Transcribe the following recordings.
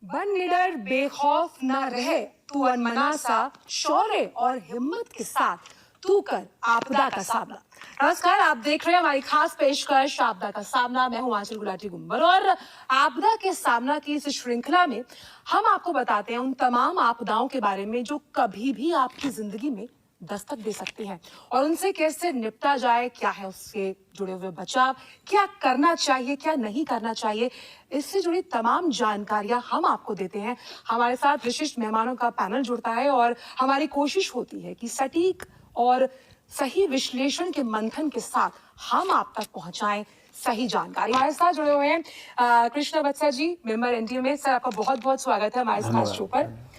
बन निडर बेखौफ ना रहे तू अनमना सा, शौर्य और हिम्मत के साथ तू कर आपदा का सामना। नमस्कार, आप देख रहे हैं हमारी खास पेशकश आपदा का सामना। मैं हूं आंचल गुलाटी गुंबर और आपदा के सामना की इस श्रृंखला में हम आपको बताते हैं उन तमाम आपदाओं के बारे में जो कभी भी आपकी जिंदगी में दस्तक दे सकती हैं और उनसे कैसे निपटा जाए, क्या है उससे जुड़े हुए बचाव, क्या करना चाहिए, क्या नहीं करना चाहिए, इससे जुड़ी तमाम जानकारियां हम आपको देते हैं। हमारे साथ विशिष्ट मेहमानों का पैनल जुड़ता है और हमारी कोशिश होती है कि सटीक और सही विश्लेषण के मंथन के साथ हम आप तक पहुंचाएं सही जानकारी। हमारे साथ जुड़े हुए हैं कृष्णा बत्सा जी, मेंबर एनटीए। सर, आपका बहुत बहुत स्वागत है हमारे खास शो पर।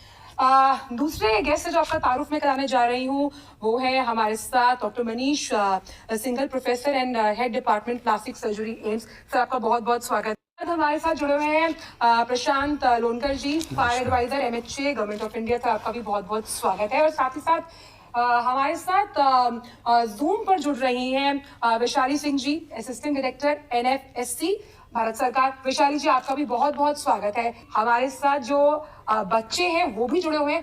दूसरे गेस्ट जो आपका तारुफ में कराने जा रही हूँ वो है हमारे साथ doctor Manish Singhal, professor and head department plastic surgery, AIIMS. Sir, आपका बहुत बहुत स्वागत है। हमारे साथ जुड़े हुए हैं Prashant Lonkar ji, fire adviser MHA, government of India. Sir, आपका भी बहुत बहुत स्वागत है। और साथ ही साथ हमारे साथ जूम पर जुड़ रही हैं वैशाली सिंह जी, असिस्टेंट डायरेक्टर एनएफएससी, भारत सरकार। वैशाली जी, आपका भी बहुत बहुत स्वागत है। हमारे साथ जो बच्चे हैं वो भी जुड़े हुए हैं।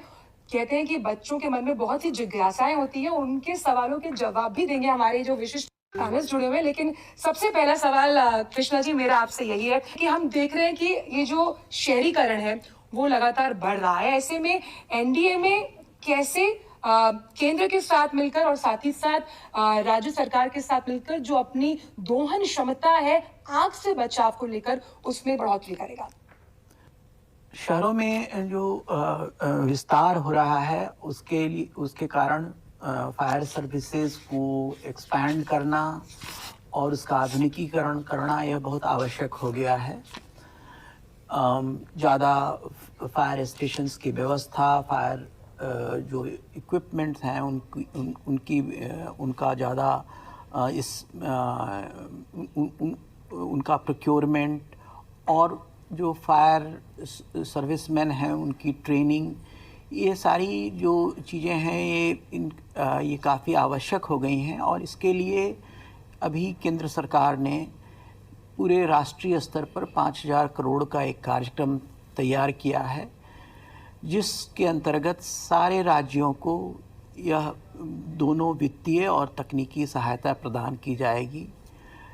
कहते हैं कि बच्चों के मन में बहुत ही जिज्ञासाएं होती है, उनके सवालों के जवाब भी देंगे हमारे जो विशिष्ट पैनलिस्ट जुड़े हुए हैं। लेकिन सबसे पहला सवाल कृष्णा जी मेरा आपसे यही है कि हम देख रहे हैं कि ये जो शहरीकरण है वो लगातार बढ़ रहा है। ऐसे में एनडीए में कैसे केंद्र के साथ मिलकर और साथ ही साथ राज्य सरकार के साथ मिलकर जो अपनी दोहन क्षमता है आग से बचाव को लेकर उसमें बढ़ोतरी करेगा। शहरों में जो विस्तार हो रहा है उसके कारण फायर सर्विसेज को एक्सपैंड करना और उसका आधुनिकीकरण करना यह बहुत आवश्यक हो गया है। ज़्यादा फायर स्टेशंस की व्यवस्था, फायर जो इक्विपमेंट्स हैं उनका ज़्यादा उनका प्रोक्योरमेंट और जो फायर सर्विसमैन हैं उनकी ट्रेनिंग, ये सारी जो चीज़ें हैं ये काफ़ी आवश्यक हो गई हैं। और इसके लिए अभी केंद्र सरकार ने पूरे राष्ट्रीय स्तर पर 5,000 करोड़ का एक कार्यक्रम तैयार किया है, जिसके अंतर्गत सारे राज्यों को यह दोनों वित्तीय और तकनीकी सहायता प्रदान की जाएगी।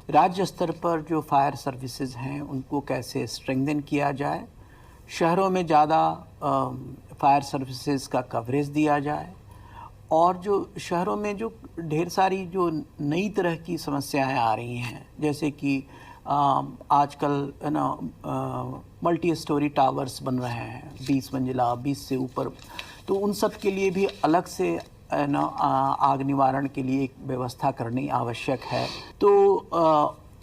राज्य स्तर पर जो फायर सर्विसेज हैं उनको कैसे स्ट्रेंथन किया जाए, शहरों में ज़्यादा फायर सर्विसेज का कवरेज दिया जाए और जो शहरों में जो ढेर सारी जो नई तरह की समस्याएं आ रही हैं, जैसे कि आजकल मल्टी स्टोरी टावर्स बन रहे हैं, 20 मंजिला, 20 से ऊपर, तो उन सब के लिए भी अलग से आग निवारण के लिए एक व्यवस्था करनी आवश्यक है। तो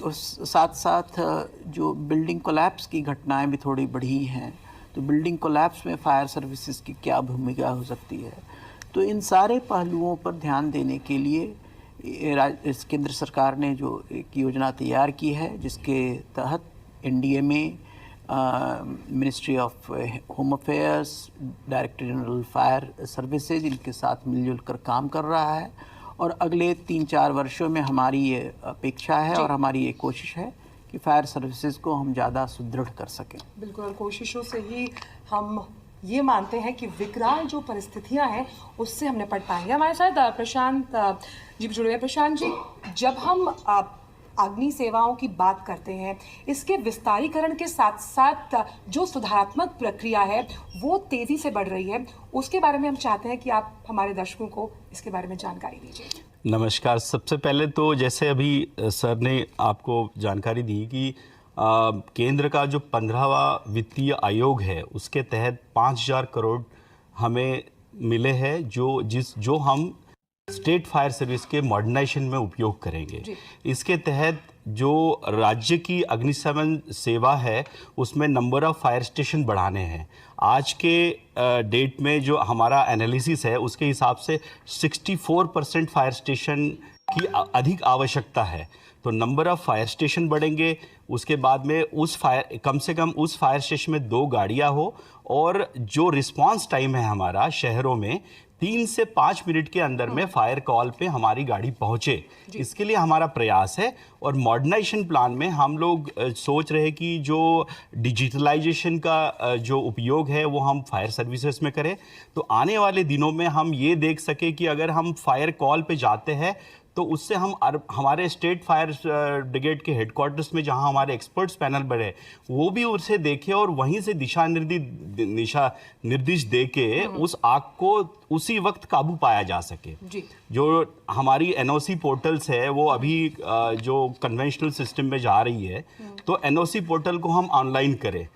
उस साथ साथ जो बिल्डिंग कोलैप्स की घटनाएं भी थोड़ी बढ़ी हैं, तो बिल्डिंग कोलैप्स में फायर सर्विसेज की क्या भूमिका हो सकती है, तो इन सारे पहलुओं पर ध्यान देने के लिए केंद्र सरकार ने जो एक योजना तैयार की है, जिसके तहत एनडीए में ministry of home affairs, director general fire services इनके साथ मिलजुल कर काम कर रहा है। और अगले 3-4 वर्षों में हमारी ये अपेक्षा है और हमारी ये कोशिश है कि फायर सर्विसेज को हम ज़्यादा सुदृढ़ कर सकें। बिल्कुल, कोशिशों से ही हम ये मानते हैं कि विकराल जो परिस्थितियां हैं उससे हम निपट पाएंगे। हमारे साथ प्रशांत जी जुड़े हैं। प्रशांत जी, जब हम अग्नि सेवाओं की बात करते हैं, इसके विस्तारीकरण के साथ साथ जो सुधारात्मक प्रक्रिया है वो तेजी से बढ़ रही है, उसके बारे में हम चाहते हैं कि आप हमारे दर्शकों को इसके बारे में जानकारी दीजिए। नमस्कार। सबसे पहले तो जैसे अभी सर ने आपको जानकारी दी कि केंद्र का जो 15वां वित्तीय आयोग है उसके तहत 5,000 करोड़ हमें मिले हैं जो हम स्टेट फायर सर्विस के मॉडर्नाइजेशन में उपयोग करेंगे। इसके तहत जो राज्य की अग्निशमन सेवा है उसमें नंबर ऑफ फायर स्टेशन बढ़ाने हैं। आज के डेट में जो हमारा एनालिसिस है उसके हिसाब से 64% फायर स्टेशन की अधिक आवश्यकता है। तो नंबर ऑफ फायर स्टेशन बढ़ेंगे, उसके बाद में कम से कम उस फायर स्टेशन में 2 गाड़ियाँ हो और जो रिस्पांस टाइम है हमारा शहरों में 3 से 5 मिनट के अंदर में फायर कॉल पे हमारी गाड़ी पहुंचे। इसके लिए हमारा प्रयास है। और मॉडर्नाइजेशन प्लान में हम लोग सोच रहे हैं कि जो डिजिटलाइजेशन का जो उपयोग है वो हम फायर सर्विसेज में करें, तो आने वाले दिनों में हम ये देख सके कि अगर हम फायर कॉल पे जाते हैं तो उससे हम हमारे स्टेट फायर ब्रिगेड के हेडक्वार्टर्स में जहां हमारे एक्सपर्ट्स पैनल बने वो भी उसे देखे और वहीं से दिशा निर्देश दे के उस आग को उसी वक्त काबू पाया जा सके। जो हमारी एनओसी पोर्टल्स है वो अभी जो कन्वेंशनल सिस्टम में जा रही है, तो एनओसी पोर्टल को हम ऑनलाइन करें,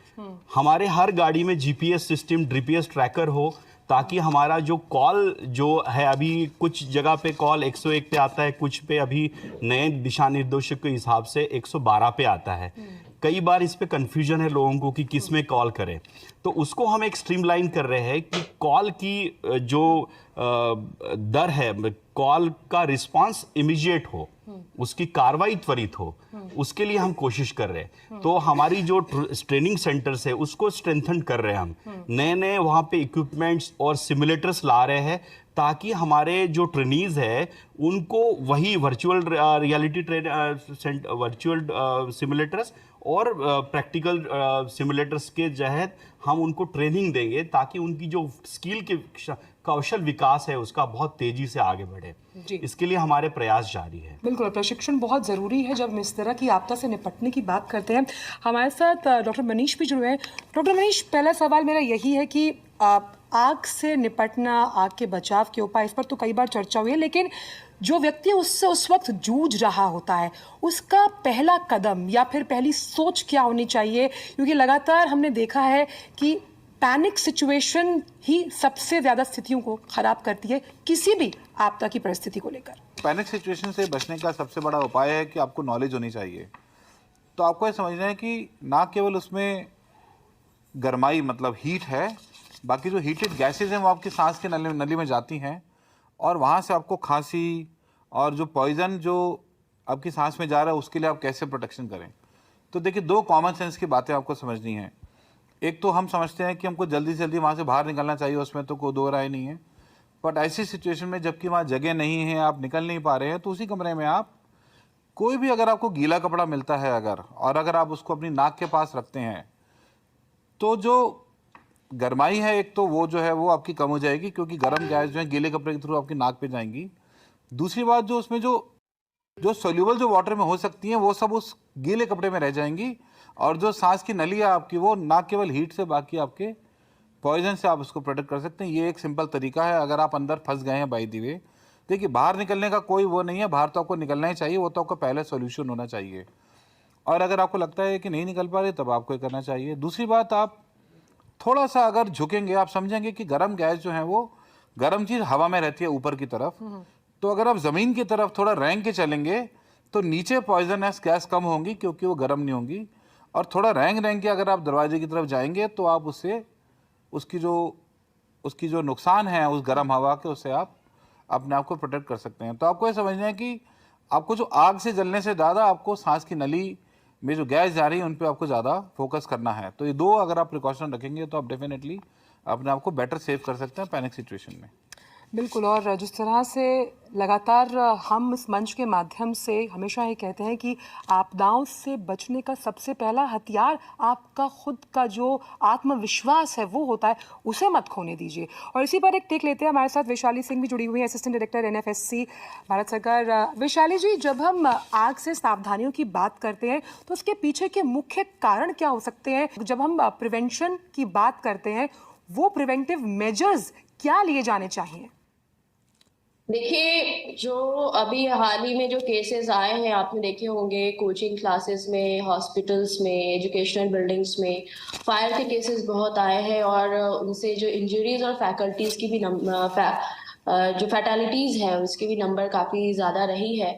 हमारे हर गाड़ी में जीपीएस सिस्टम जीपीएस ट्रैकर हो, ताकि हमारा जो कॉल जो है, अभी कुछ जगह पे कॉल 101 पे आता है, कुछ पे अभी नए दिशा निर्देशों के हिसाब से 112 पे आता है। कई बार इस पे कंफ्यूजन है लोगों को कि किस में कॉल करें, तो उसको हम एक स्ट्रीमलाइन कर रहे हैं कि कॉल की जो दर है, कॉल का रिस्पांस इमीडिएट हो, उसकी कार्रवाई त्वरित हो, उसके लिए हम कोशिश कर रहे हैं। तो हमारी जो ट्रेनिंग सेंटर्स है उसको स्ट्रेंथन कर रहे हैं, हम नए नए वहाँ पे इक्विपमेंट्स और सिमुलेटर्स ला रहे हैं, ताकि हमारे जो ट्रेनीज है उनको वही वर्चुअल रियलिटी वर्चुअल सिमुलेटर्स और प्रैक्टिकल सिमुलेटर्स के तहत हम उनको ट्रेनिंग देंगे, ताकि उनकी जो स्किल के कौशल विकास है उसका बहुत तेजी से आगे बढ़े। इसके लिए हमारे प्रयास जारी है। बिल्कुल, प्रशिक्षण बहुत ज़रूरी है जब हम इस तरह की आपदा से निपटने की बात करते हैं। हमारे साथ डॉक्टर मनीष भी जुड़े हैं। डॉक्टर मनीष, पहला सवाल मेरा यही है कि आग से निपटना, आग के बचाव के उपाय, इस पर तो कई बार चर्चा हुई है, लेकिन जो व्यक्ति उससे उस वक्त जूझ रहा होता है उसका पहला कदम या फिर पहली सोच क्या होनी चाहिए? क्योंकि लगातार हमने देखा है कि पैनिक सिचुएशन ही सबसे ज़्यादा स्थितियों को खराब करती है किसी भी आपदा की परिस्थिति को लेकर। पैनिक सिचुएशन से बचने का सबसे बड़ा उपाय है कि आपको नॉलेज होनी चाहिए। तो आपको ये समझना है कि ना केवल उसमें गर्माई मतलब हीट है, बाकी जो हीटेड गैसेज हैं वो आपकी सांस के नली में जाती हैं और वहाँ से आपको खांसी और जो पॉइज़न जो आपकी सांस में जा रहा है उसके लिए आप कैसे प्रोटेक्शन करें। तो देखिए, दो कॉमन सेंस की बातें आपको समझनी हैं। एक तो हम समझते हैं कि हमको जल्दी से जल्दी वहाँ से बाहर निकलना चाहिए, उसमें तो कोई दो राय नहीं है। बट ऐसी सिचुएशन में जबकि वहाँ जगह नहीं है, आप निकल नहीं पा रहे हैं, तो उसी कमरे में आप कोई भी, अगर आपको गीला कपड़ा मिलता है अगर आप उसको अपनी नाक के पास रखते हैं, तो जो गरमाई है एक तो वो जो है वो आपकी कम हो जाएगी, क्योंकि गर्म गैस जो है गीले कपड़े के थ्रू आपकी नाक पे जाएंगी। दूसरी बात, जो उसमें जो सोल्यूबल जो वाटर में हो सकती हैं वो सब उस गीले कपड़े में रह जाएंगी, और जो सांस की नली है आपकी वो ना केवल हीट से बाकी आपके पॉइजन से आप उसको प्रोटेक्ट कर सकते हैं। ये एक सिंपल तरीका है। अगर आप अंदर फंस गए हैं बाय द वे, देखिए बाहर निकलने का कोई वो नहीं है, बाहर तो आपको निकलना ही चाहिए, वो तो आपका पहले सोल्यूशन होना चाहिए। और अगर आपको लगता है कि नहीं निकल पा रहे, तब आपको ये करना चाहिए। दूसरी बात, आप थोड़ा सा अगर झुकेंगे, आप समझेंगे कि गर्म गैस जो है वो गर्म चीज़ हवा में रहती है ऊपर की तरफ, तो अगर आप ज़मीन की तरफ थोड़ा रेंग के चलेंगे तो नीचे पॉइजनस गैस कम होंगी, क्योंकि वो गर्म नहीं होंगी। और थोड़ा रेंग के अगर आप दरवाजे की तरफ जाएंगे तो आप उससे उसकी जो नुकसान है उस गर्म हवा के, उससे आप अपने आप को प्रोटेक्ट कर सकते हैं। तो आपको ये समझना है कि आपको जो आग से जलने से ज़्यादा आपको सांस की नली में जो गैस जा रही है उन पे आपको ज़्यादा फोकस करना है। तो ये दो अगर आप प्रिकॉशन रखेंगे तो आप डेफिनेटली अपने आप को बेटर सेव कर सकते हैं पैनिक सिचुएशन में। बिल्कुल, और जिस तरह से लगातार हम इस मंच के माध्यम से हमेशा ये कहते हैं कि आपदाओं से बचने का सबसे पहला हथियार आपका खुद का जो आत्मविश्वास है वो होता है, उसे मत खोने दीजिए। और इसी पर एक टेक लेते हैं, हमारे साथ वैशाली सिंह भी जुड़ी हुई है, असिस्टेंट डायरेक्टर एनएफएससी भारत सरकार। वैशाली जी, जब हम आग से सावधानियों की बात करते हैं तो उसके पीछे के मुख्य कारण क्या हो सकते हैं? जब हम प्रिवेंशन की बात करते हैं, वो प्रिवेंटिव मेजर्स क्या लिए जाने चाहिए? देखिए, जो अभी हाल ही में जो केसेस आए हैं आपने देखे होंगे, कोचिंग क्लासेस में, हॉस्पिटल्स में, एजुकेशनल बिल्डिंग्स में फायर के केसेस बहुत आए हैं, और उनसे जो इंजरीज और फैकल्टीज की भी जो फैटेलिटीज है उसकी भी नंबर काफ़ी ज़्यादा रही है।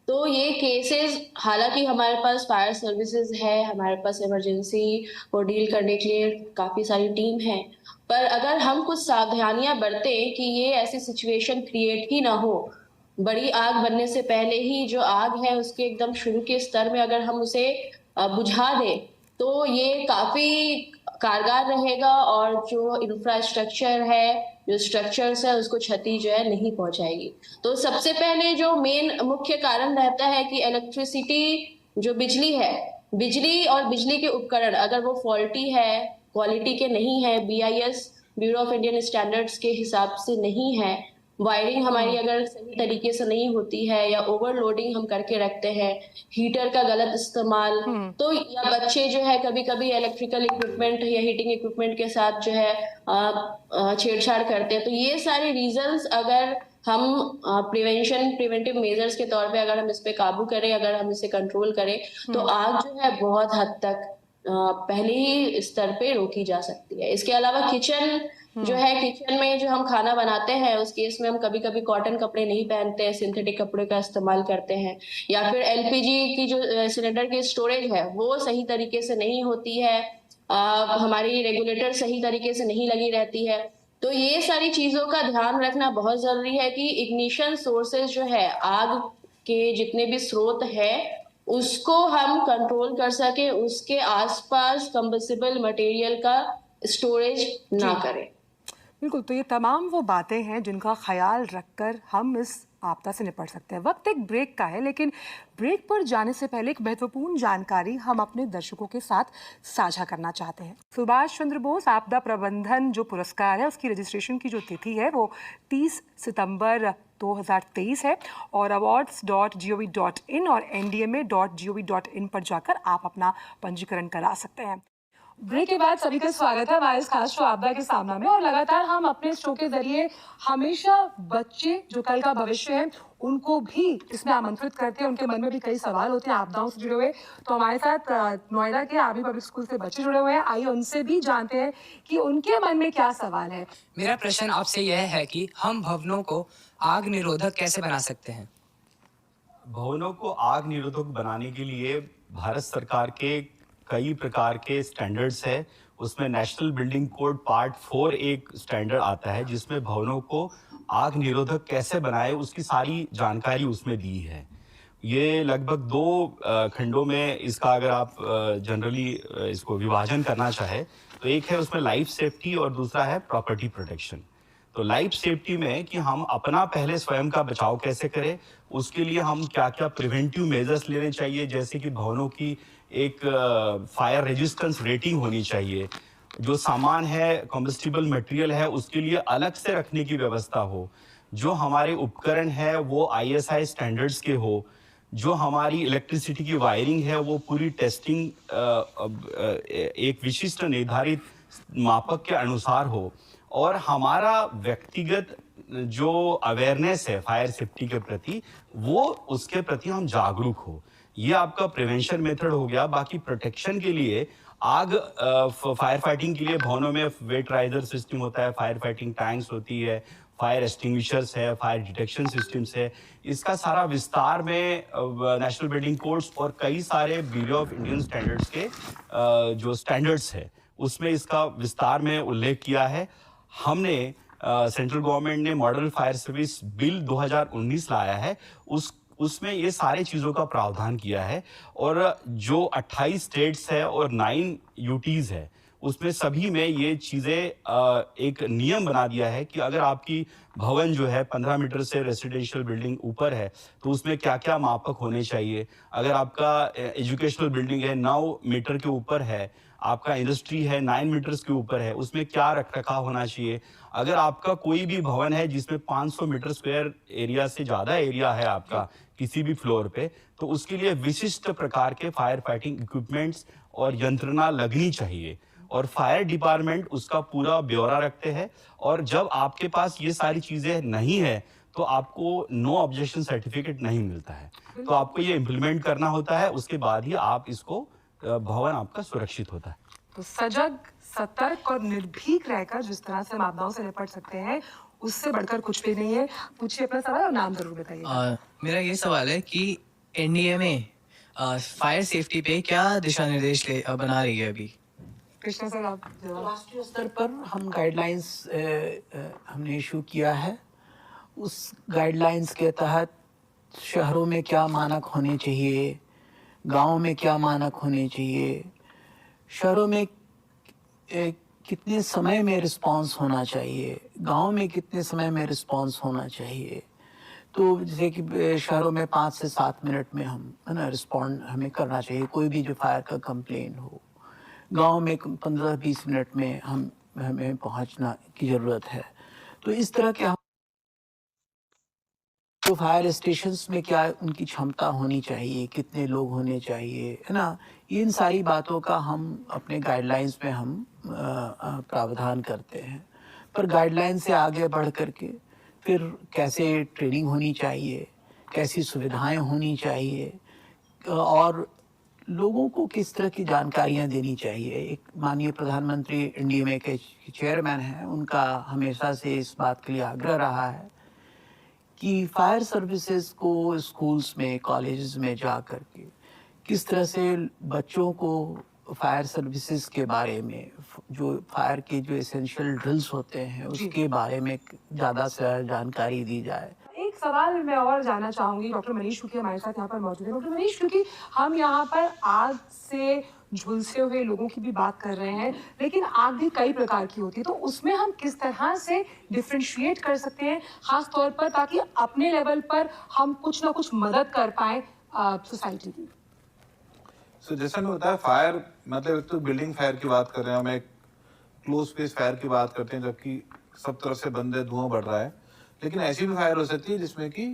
तो ये केसेस, हालांकि हमारे पास फायर सर्विसेज है, हमारे पास इमरजेंसी को डील करने के लिए काफ़ी सारी टीम है, पर अगर हम कुछ सावधानियां बरतें कि ये ऐसी सिचुएशन क्रिएट ही ना हो, बड़ी आग बनने से पहले ही जो आग है उसके एकदम शुरू के स्तर में अगर हम उसे बुझा दें, तो ये कारगर रहेगा और जो इंफ्रास्ट्रक्चर है, जो स्ट्रक्चर्स है, उसको क्षति जो है नहीं पहुंचाएगी। तो सबसे पहले जो मेन मुख्य कारण रहता है कि इलेक्ट्रिसिटी जो बिजली है, बिजली और बिजली के उपकरण अगर वो फॉल्टी है, क्वालिटी के नहीं है, BIS bureau of Indian standards के हिसाब से नहीं है, वायरिंग हमारी अगर सही तरीके से नहीं होती है या ओवरलोडिंग हम करके रखते हैं, हीटर का गलत इस्तेमाल, तो या बच्चे जो है कभी कभी इलेक्ट्रिकल इक्विपमेंट या हीटिंग इक्विपमेंट के साथ जो है छेड़छाड़ करते हैं, तो ये सारे रीजंस अगर हम प्रिवेंटिव मेजर्स के तौर पे अगर हम इस पे काबू करें, अगर हम इसे कंट्रोल करें, तो आग जो है बहुत हद तक पहले ही स्तर पे रोकी जा सकती है। इसके अलावा किचन जो है, किचन में जो हम खाना बनाते हैं उस केस में हम कभी कभी कॉटन कपड़े नहीं पहनते हैं, सिंथेटिक कपड़े का इस्तेमाल करते हैं, या फिर LPG की जो सिलेंडर की स्टोरेज है वो सही तरीके से नहीं होती है, हमारी रेगुलेटर सही तरीके से नहीं लगी रहती है। तो ये सारी चीजों का ध्यान रखना बहुत जरूरी है कि इग्निशन सोर्सेज जो है, आग के जितने भी स्रोत है उसको हम कंट्रोल कर सके, उसके आसपास कंबस्टिबल मटेरियल का स्टोरेज ना करें। बिल्कुल, तो ये तमाम वो बातें हैं जिनका ख्याल रखकर हम इस आपदा से निपट सकते हैं। वक्त एक ब्रेक का है, लेकिन ब्रेक पर जाने से पहले एक महत्वपूर्ण जानकारी हम अपने दर्शकों के साथ साझा करना चाहते हैं। सुभाष चंद्र बोस आपदा प्रबंधन जो पुरस्कार है उसकी रजिस्ट्रेशन की जो तिथि है वो 30 सितंबर 2023 है और awards.gov.in और ndma.gov.in पर जाकर आप अपना पंजीकरण करा सकते हैं। ब्रेक के बाद सभी का स्वागत है हमारे इस खास शो आपदा के सामना में। और लगातार हम अपने शो के जरिए हमेशा बच्चे जो कल का भविष्य है उनको भी इसमें आमंत्रित करते हैं, उनके मन में भी कई सवाल होते हैं आपदाओं से जुड़े हुए। तो हमारे साथ नोएडा के आर्मी पब्लिक स्कूल से बच्चे जुड़े हुए हैं, आइए उनसे भी जानते हैं कि उनके मन में क्या सवाल है। मेरा प्रश्न आपसे यह है कि हम भवनों को आग निरोधक कैसे बना सकते हैं? भवनों को आग निरोधक बनाने के लिए भारत सरकार के कई प्रकार के स्टैंडर्ड्स है। उसमें नेशनल बिल्डिंग कोड पार्ट 4 एक स्टैंडर्ड आता है जिसमें भवनों को आग निरोधक कैसे बनाए उसकी सारी जानकारी उसमें दी है। ये लगभग 2 खंडों में इसका अगर आप जनरली इसको विभाजन करना चाहे तो एक है उसमें लाइफ सेफ्टी और दूसरा है प्रॉपर्टी प्रोटेक्शन। तो लाइफ सेफ्टी में कि हम अपना पहले स्वयं का बचाव कैसे करें, उसके लिए हम क्या क्या प्रिवेंटिव मेजर्स लेने चाहिए, जैसे कि भवनों की एक फायर रेजिस्टेंस रेटिंग होनी चाहिए, जो सामान है कॉम्बस्टिबल मटेरियल है उसके लिए अलग से रखने की व्यवस्था हो, जो हमारे उपकरण है वो ISI स्टैंडर्ड्स के हो, जो हमारी इलेक्ट्रिसिटी की वायरिंग है वो पूरी टेस्टिंग एक विशिष्ट निर्धारित मापक के अनुसार हो, और हमारा व्यक्तिगत जो अवेयरनेस है फायर सेफ्टी के प्रति वो उसके प्रति हम जागरूक हो। ये आपका प्रिवेंशन मेथड हो गया। बाकी प्रोटेक्शन के लिए आग फायर फाइटिंग के लिए भवनों में वेट राइजर सिस्टम होता है, फायर फाइटिंग टैंक्स होती है, फायर एक्सटिंग्विशर्स है, फायर डिटेक्शन सिस्टम्स है। इसका सारा विस्तार में नेशनल बिल्डिंग कोड्स और कई सारे ब्यूरो ऑफ इंडियन स्टैंडर्ड्स के जो स्टैंडर्ड्स है उसमें इसका विस्तार में उल्लेख किया है। हमने सेंट्रल गवर्नमेंट ने मॉडल फायर सर्विस बिल 2019 लाया है, उसमें ये सारे चीज़ों का प्रावधान किया है, और जो 28 स्टेट्स है और 9 यूटीज है उसमें सभी में ये चीज़ें एक नियम बना दिया है कि अगर आपकी भवन जो है 15 मीटर से रेसिडेंशियल बिल्डिंग ऊपर है तो उसमें क्या क्या मापक होने चाहिए। अगर आपका एजुकेशनल बिल्डिंग है 9 मीटर के ऊपर है, आपका इंडस्ट्री है 9 मीटर्स के ऊपर है, उसमें क्या रख रखाव होना चाहिए। अगर आपका कोई भी भवन है जिसमें 500 मीटर स्क्वायर एरिया से ज़्यादा एरिया है आपका किसी भी फ्लोर पे, तो उसके लिए विशिष्ट प्रकार के फायर फाइटिंग इक्विपमेंट्स और यंत्रणा लगनी चाहिए, और फायर डिपार्टमेंट उसका पूरा ब्यौरा रखते हैं। और जब आपके पास ये सारी चीज़ें नहीं है तो आपको नो ऑब्जेक्शन सर्टिफिकेट नहीं मिलता है, तो आपको ये इम्प्लीमेंट करना होता है, उसके बाद ही आप इसको भवन आपका सुरक्षित होता है। तो सजग, सतर्क और निर्भीक रहकर जिस तरह से हम आपदाओं से निपट सकते हैं उससे बढ़कर कुछ भी नहीं है। पूछिए अपना सवाल और नाम जरूर बताइए। मेरा ये सवाल है कि NDMA फायर सेफ्टी पे क्या दिशा निर्देश बना रही है अभी? कृष्णा सर, आप जवाब। राष्ट्रीय स्तर पर हम गाइडलाइंस हमने इशू किया है। उस गाइडलाइंस के तहत शहरों में क्या मानक होने चाहिए, गाँव में क्या मानक होने चाहिए, शहरों में कितने समय में रिस्पांस होना चाहिए, गांव में कितने समय में रिस्पांस होना चाहिए। तो जैसे कि शहरों में 5 से 7 मिनट में हम है ना रिस्पॉन्ड हमें करना चाहिए कोई भी जो फायर का कंप्लेन हो। गांव में 15-20 मिनट में हमें पहुंचना की ज़रूरत है। तो इस तरह के तो फायर स्टेशंस में क्या उनकी क्षमता होनी चाहिए, कितने लोग होने चाहिए, है ना, इन सारी बातों का हम अपने गाइडलाइंस में हम प्रावधान करते हैं। पर गाइडलाइन से आगे बढ़ करके फिर कैसे ट्रेनिंग होनी चाहिए, कैसी सुविधाएं होनी चाहिए और लोगों को किस तरह की जानकारियां देनी चाहिए। एक माननीय प्रधानमंत्री एनडीएमए के चेयरमैन हैं, उनका हमेशा से इस बात के लिए आग्रह रहा है कि फायर सर्विसेज को स्कूल्स में, कॉलेजेस में जा कर के किस तरह से बच्चों को फायर सर्विसेज के बारे में, जो फायर के जो एसेंशियल ड्रिल्स होते हैं उसके बारे में ज़्यादा से ज़्यादा जानकारी दी जाए। एक सवाल मैं और जानना चाहूंगी, डॉक्टर मनीष शुक्ला हमारे साथ यहाँ पर मौजूद है। डॉक्टर मनीष, क्योंकि हम यहाँ पर आग से झुलसे हुए लोगों की भी बात कर रहे हैं, लेकिन आग भी कई प्रकार की होती है, तो उसमें हम किस तरह से डिफ्रेंशिएट कर सकते हैं, खास तौर पर ताकि अपने लेवल पर हम कुछ ना कुछ मदद कर पाए सोसाइटी की। जैसा मैं बताया, फायर मतलब एक तो बिल्डिंग फायर की बात कर रहे हैं, हम एक क्लोज स्पेस फायर की बात करते हैं जबकि सब तरफ से बंद है, धुआं बढ़ रहा है। लेकिन ऐसी भी फायर हो सकती है जिसमें कि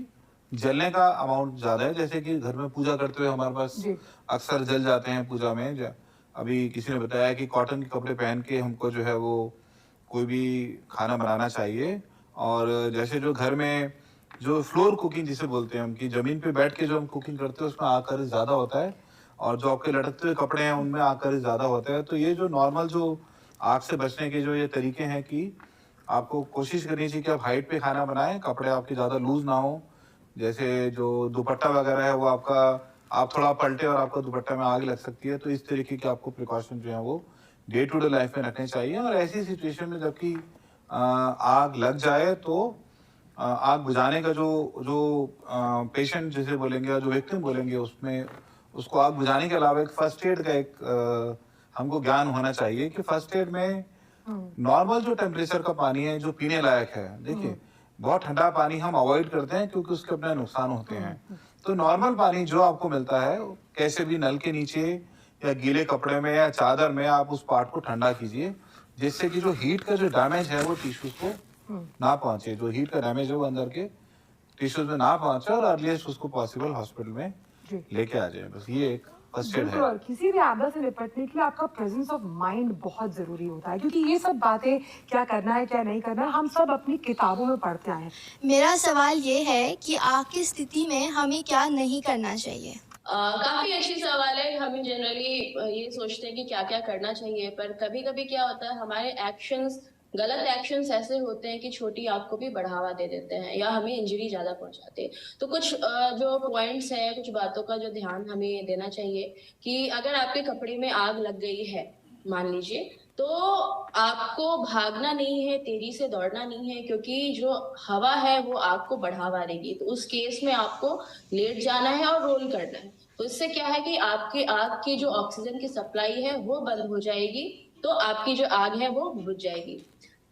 जलने का अमाउंट ज्यादा है, जैसे कि घर में पूजा करते हुए हमारे पास अक्सर जल जाते हैं पूजा में। अभी किसी ने बताया कि कॉटन के कपड़े पहन के हमको जो है वो कोई भी खाना बनाना चाहिए। और जैसे जो घर में जो फ्लोर कुकिंग जिसे बोलते हैं हम, कि जमीन पे बैठ के जो हम कुकिंग करते हैं उसमें आग का रिस्क ज्यादा होता है, और जो आपके लटकते हुए कपड़े हैं उनमें आग का रिस्क ज्यादा होता है। तो ये जो नॉर्मल जो आग से बचने के जो ये तरीके हैं कि आपको कोशिश करनी चाहिए कि आप हाइट पे खाना बनाएं, कपड़े आपके ज़्यादा लूज ना हो। जैसे जो दुपट्टा वगैरह है वो आपका, आप थोड़ा पलटे और आपका दुपट्टा में आग लग सकती है। तो इस तरीके के आपको प्रिकॉशन जो है वो डे टू डे लाइफ में रखने चाहिए। और ऐसी सिचुएशन में जबकि आग लग जाए तो आग बुझाने का जो पेशेंट जिसे बोलेंगे, जो विक्टिम बोलेंगे, उसमें उसको आग बुझाने के अलावा एक फर्स्ट एड का एक हमको ज्ञान होना चाहिए कि फर्स्ट एड में नॉर्मल जो टेम्परेचर का पानी है जो पीने लायक है, देखिए बहुत ठंडा पानी हम अवॉइड करते हैं क्योंकि उसके अपने नुकसान होते हैं। तो नॉर्मल पानी जो आपको मिलता है, कैसे भी नल के नीचे या गीले कपड़े में या चादर में आप उस पार्ट को ठंडा कीजिए, जिससे कि जो हीट का जो डैमेज है वो टिश्यूज को ना पहुंचे, जो हीट का डैमेज है वो अंदर के टिश्यूज में ना पहुंचे और अर्लीस्ट उसको पॉसिबल हॉस्पिटल में लेके आ जाए। बस ये एक फर्स्ट एड है। किसी भी आपदा से निपटने के लिए आपका प्रेजेंस ऑफ माइंड बहुत जरूरी होता है, क्योंकि ये सब बातें क्या करना है क्या नहीं करना है हम सब अपनी किताबों में पढ़ते आए हैं। मेरा सवाल ये है कि आग की स्थिति में हमें क्या नहीं करना चाहिए। काफी अच्छी सवाल है। हम जनरली ये सोचते हैं कि क्या क्या करना चाहिए, पर कभी कभी क्या होता है, हमारे एक्शंस, गलत एक्शंस ऐसे होते हैं कि छोटी आग को भी बढ़ावा दे देते हैं या हमें इंजरी ज्यादा पहुंचाते हैं। तो कुछ जो पॉइंट्स हैं, कुछ बातों का जो ध्यान हमें देना चाहिए कि अगर आपके कपड़े में आग लग गई है मान लीजिए, तो आपको भागना नहीं है, तेजी से दौड़ना नहीं है, क्योंकि जो हवा है वो आग को बढ़ावा देगी। तो उस केस में आपको लेट जाना है और रोल करना है। तो इससे क्या है कि आपकी आग की जो ऑक्सीजन की सप्लाई है वो बंद हो जाएगी, तो आपकी जो आग है वो बुझ जाएगी।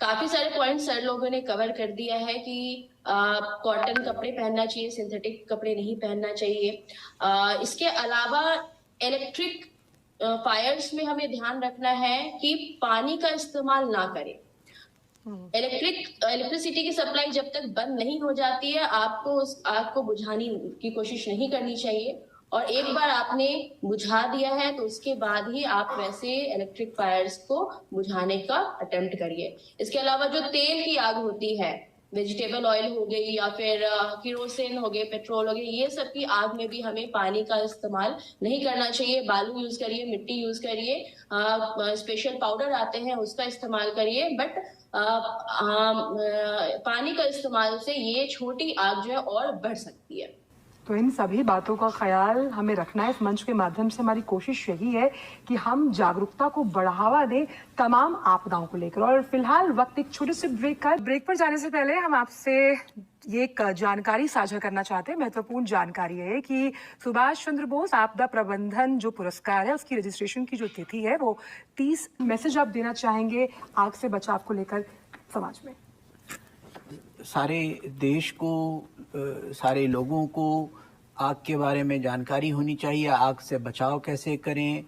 काफी सारे पॉइंट्स सर लोगों ने कवर कर दिया है कि कॉटन कपड़े पहनना चाहिए, सिंथेटिक कपड़े नहीं पहनना चाहिए। इसके अलावा इलेक्ट्रिक फायर्स में हमें ध्यान रखना है कि पानी का इस्तेमाल ना करें। इलेक्ट्रिसिटी की सप्लाई जब तक बंद नहीं हो जाती है, आपको उस आग को बुझाने की कोशिश नहीं करनी चाहिए। और एक बार आपने बुझा दिया है तो उसके बाद ही आप वैसे इलेक्ट्रिक फायर्स को बुझाने का अटेम्प्ट करिए। इसके अलावा जो तेल की आग होती है, वेजिटेबल ऑयल हो गई या फिर किरोसिन हो गए, पेट्रोल हो गए, ये सब की आग में भी हमें पानी का इस्तेमाल नहीं करना चाहिए। बालू यूज करिए, मिट्टी यूज करिए, स्पेशल पाउडर आते हैं उसका इस्तेमाल करिए, बट पानी का इस्तेमाल से ये छोटी आग जो है और बढ़ सकती है। तो इन सभी बातों का ख्याल हमें रखना है। इस मंच के माध्यम से हमारी कोशिश यही है कि हम जागरूकता को बढ़ावा दें तमाम आपदाओं को लेकर। और फिलहाल वक्त एक छोटे से ब्रेक का। ब्रेक पर जाने से पहले हम आपसे ये एक जानकारी साझा करना चाहते हैं, महत्वपूर्ण जानकारी है कि सुभाष चंद्र बोस आपदा प्रबंधन जो पुरस्कार है उसकी रजिस्ट्रेशन की जो तिथि है वो 30। मैसेज आप देना चाहेंगे आग से बचाव को लेकर समाज में? सारे देश को, सारे लोगों को आग के बारे में जानकारी होनी चाहिए। आग से बचाव कैसे करें,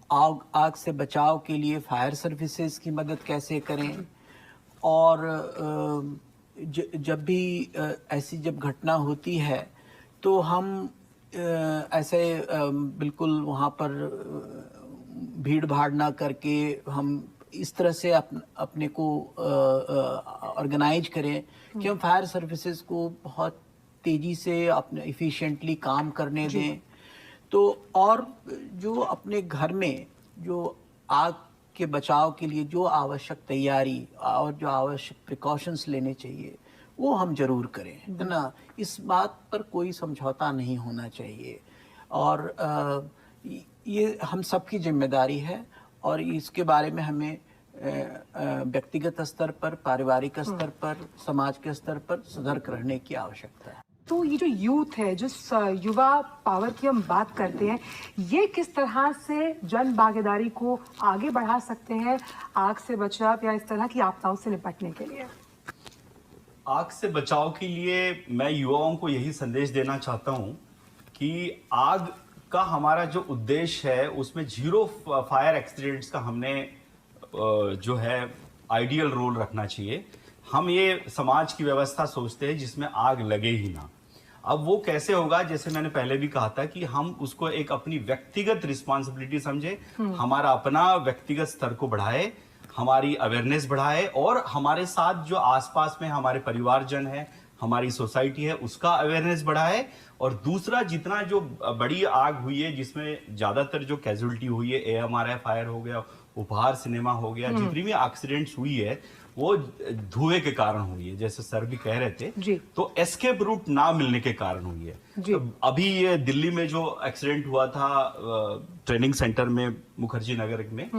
आग से बचाव के लिए फायर सर्विसेज की मदद कैसे करें, और जब भी ऐसी जब घटना होती है तो हम ऐसे बिल्कुल वहाँ पर भीड़ भाड़ ना करके हम इस तरह से अपने को ऑर्गेनाइज करें कि हम फायर सर्विसेज को बहुत तेजी से अपने इफिशिएंटली काम करने दें। तो और जो अपने घर में जो आग के बचाव के लिए जो आवश्यक तैयारी और जो आवश्यक प्रिकॉशंस लेने चाहिए वो हम जरूर करें, है ना। इस बात पर कोई समझौता नहीं होना चाहिए, और ये हम सबकी जिम्मेदारी है, और इसके बारे में हमें व्यक्तिगत स्तर पर, पारिवारिक स्तर पर, समाज के स्तर पर सतर्क रहने की आवश्यकता है। तो ये जो यूथ है, जिस युवा पावर की हम बात करते हैं, ये किस तरह से जन भागीदारी को आगे बढ़ा सकते हैं आग से बचाव या इस तरह की आपदाओं से निपटने के लिए? आग से बचाव के लिए मैं युवाओं को यही संदेश देना चाहता हूं कि आग का हमारा जो उद्देश्य है उसमें 0 फायर एक्सीडेंट्स का हमने जो है आइडियल रोल रखना चाहिए। हम ये समाज की व्यवस्था सोचते हैं जिसमें आग लगे ही ना। अब वो कैसे होगा, जैसे मैंने पहले भी कहा था कि हम उसको एक अपनी व्यक्तिगत रिस्पॉन्सिबिलिटी समझे, हमारा अपना व्यक्तिगत स्तर को बढ़ाए, हमारी अवेयरनेस बढ़ाए, और हमारे साथ जो आसपास में हमारे परिवारजन है, हमारी सोसाइटी है, उसका अवेयरनेस बढ़ाए। और दूसरा, जितना जो बड़ी आग हुई है जिसमें ज्यादातर जो कैजुअलिटी हुई है, AMRI फायर हो गया, उपहार सिनेमा हो गया, जितनी भी एक्सीडेंट्स हुई है वो धुएं के कारण हुई है, जैसे सर भी कह रहे थे। तो एस्केप रूट ना मिलने के कारण हुई है। तो अभी ये दिल्ली में जो एक्सीडेंट हुआ था ट्रेनिंग सेंटर में मुखर्जी नगर में,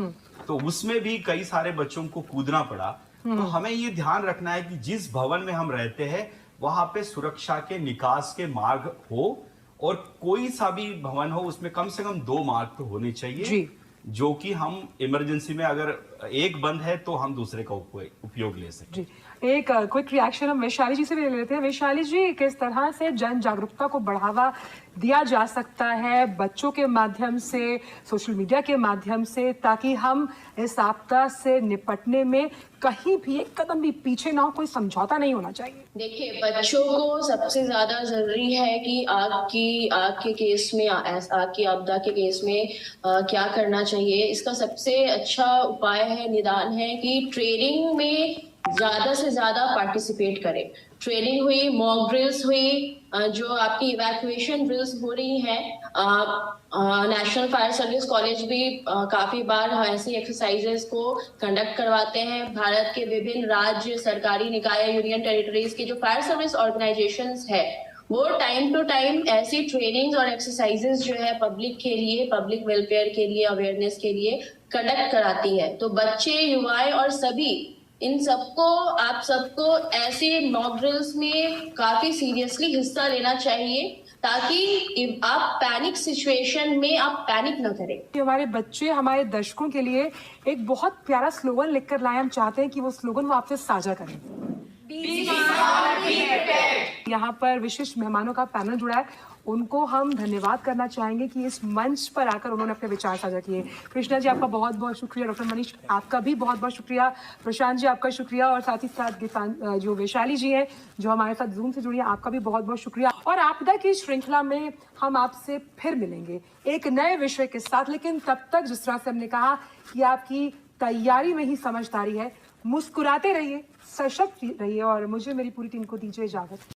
तो उसमें भी कई सारे बच्चों को कूदना पड़ा। तो हमें ये ध्यान रखना है कि जिस भवन में हम रहते हैं वहां पे सुरक्षा के निकास के मार्ग हो, और कोई सा भी भवन हो उसमें कम से कम 2 मार्ग तो होने चाहिए, जो कि हम इमरजेंसी में अगर एक बंद है तो हम दूसरे का उपयोग ले सकते हैं। एक क्विक रिएक्शन हम वैशाली जी से भी ले लेते हैं। वैशाली जी, किस तरह से जन जागरूकता को बढ़ावा दिया जा सकता है बच्चों के माध्यम से, सोशल मीडिया के माध्यम से, ताकि हम इस आपदा से निपटने में कहीं भी एक कदम भी पीछे ना हो, कोई समझौता नहीं होना चाहिए? देखिए, बच्चों को सबसे ज्यादा जरूरी है कि आग के केस में, आग की आपदा के केस में क्या करना चाहिए। इसका सबसे अच्छा उपाय है, निदान है कि ट्रेनिंग में ज्यादा से ज्यादा पार्टिसिपेट करें। ट्रेनिंग हुई, मॉक ड्रिल्स हुई, जो आपकी इवैक्यूएशन ड्रिल्स हो रही हैं, नेशनल फायर सर्विस कॉलेज भी काफी बार ऐसी एक्सरसाइजेस को कंडक्ट करवाते हैं। भारत के विभिन्न राज्य, सरकारी निकाय, यूनियन टेरिटरीज के जो फायर सर्विस ऑर्गेनाइजेशंस है वो टाइम टू टाइम ऐसी ट्रेनिंग्स और एक्सरसाइजेस जो है पब्लिक के लिए, पब्लिक वेलफेयर के लिए, अवेयरनेस के लिए कंडक्ट कराती है। तो बच्चे, युवाएं और सभी, इन सबको, आप सबको ऐसे मॉक ड्रिल्स में काफी सीरियसली हिस्सा लेना चाहिए, ताकि आप पैनिक सिचुएशन में आप पैनिक ना करें। हमारे बच्चे हमारे दर्शकों के लिए एक बहुत प्यारा स्लोगन लिखकर लाए, हम चाहते हैं कि वो स्लोगन वो आपसे साझा करें। यहाँ पर विशिष्ट मेहमानों का पैनल जुड़ा है, उनको हम धन्यवाद करना चाहेंगे कि इस मंच पर आकर उन्होंने अपने विचार साझा किए। कृष्णा जी, आपका बहुत बहुत शुक्रिया। डॉक्टर मनीष, आपका भी बहुत बहुत शुक्रिया। प्रशांत जी, आपका शुक्रिया। और साथ ही साथ जो वैशाली जी हैं जो हमारे साथ जूम से जुड़ी हैं, आपका भी बहुत बहुत शुक्रिया। और आपदा की श्रृंखला में हम आपसे फिर मिलेंगे एक नए विषय के साथ, लेकिन तब तक जिस तरह से हमने कहा कि आपकी तैयारी में ही समझदारी है। मुस्कुराते रहिए, सशक्त रहिए, और मुझे, मेरी पूरी टीम को दीजिए इजाजत।